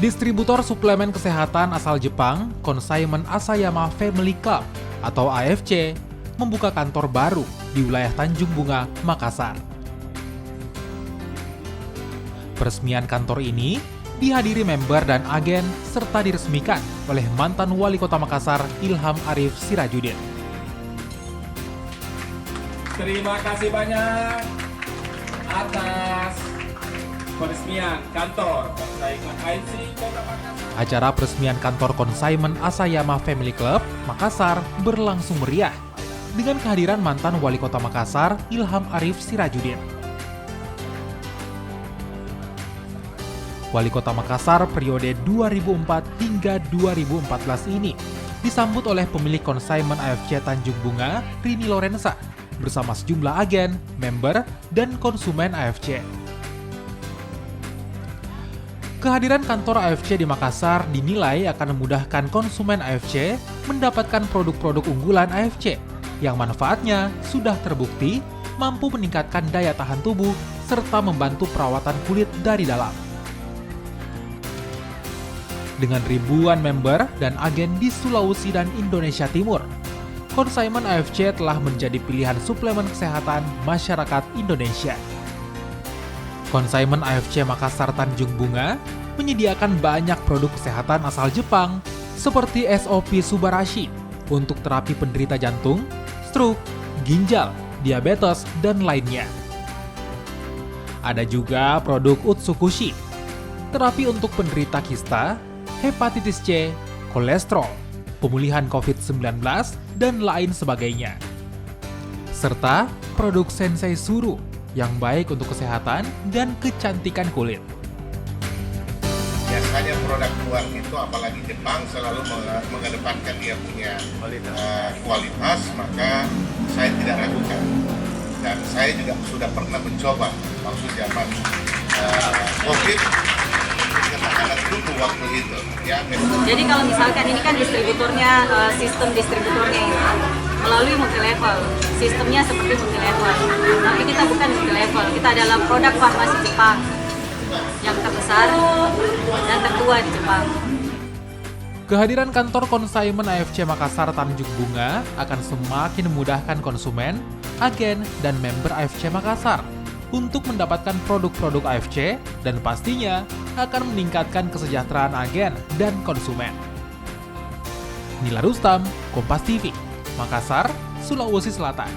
Distributor suplemen kesehatan asal Jepang, Consignment Asayama Family Club atau AFC, membuka kantor baru di wilayah Tanjung Bunga, Makassar. Peresmian kantor ini dihadiri member dan agen serta diresmikan oleh mantan Wali Kota Makassar Ilham Arif Sirajudin. Terima kasih banyak atas peresmian kantor Consignment AFC Kota Makassar. Acara peresmian kantor Consignment Asayama Family Club Makassar berlangsung meriah dengan kehadiran mantan Wali Kota Makassar Ilham Arif Sirajudin. Wali Kota Makassar periode 2004 hingga 2014 ini disambut oleh pemilik Consignment AFC Tanjung Bunga, Rini Lorenza, bersama sejumlah agen, member, dan konsumen AFC. Kehadiran kantor AFC di Makassar dinilai akan memudahkan konsumen AFC mendapatkan produk-produk unggulan AFC yang manfaatnya sudah terbukti mampu meningkatkan daya tahan tubuh serta membantu perawatan kulit dari dalam. Dengan ribuan member dan agen di Sulawesi dan Indonesia Timur, Consignment AFC telah menjadi pilihan suplemen kesehatan masyarakat Indonesia. Consignment AFC Makassar Tanjung Bunga menyediakan banyak produk kesehatan asal Jepang seperti SOP Subarashi untuk terapi penderita jantung, stroke, ginjal, diabetes, dan lainnya. Ada juga produk Utsukushi, terapi untuk penderita kista, hepatitis C, kolesterol, pemulihan COVID-19, dan lain sebagainya. Serta produk Sensei Suru yang baik untuk kesehatan dan kecantikan kulit. Biasanya produk luar itu, apalagi Jepang, selalu mengedepankan dia punya kualitas, maka saya tidak ragukan. Dan saya juga sudah pernah mencoba waktu zaman COVID, anak dulu waktu itu. Ya, jadi kalau misalkan ini kan distributornya, sistem distributornya ini melalui multi-level, sistemnya seperti multi-level. Tapi kita bukan multi-level, kita adalah produk farmasi Jepang yang terbesar dan tertua di Jepang. Kehadiran kantor Consignment AFC Makassar Tanjung Bunga akan semakin memudahkan konsumen, agen, dan member AFC Makassar untuk mendapatkan produk-produk AFC dan pastinya akan meningkatkan kesejahteraan agen dan konsumen. Nila Rustam, Kompas TV, Makassar, Sulawesi Selatan.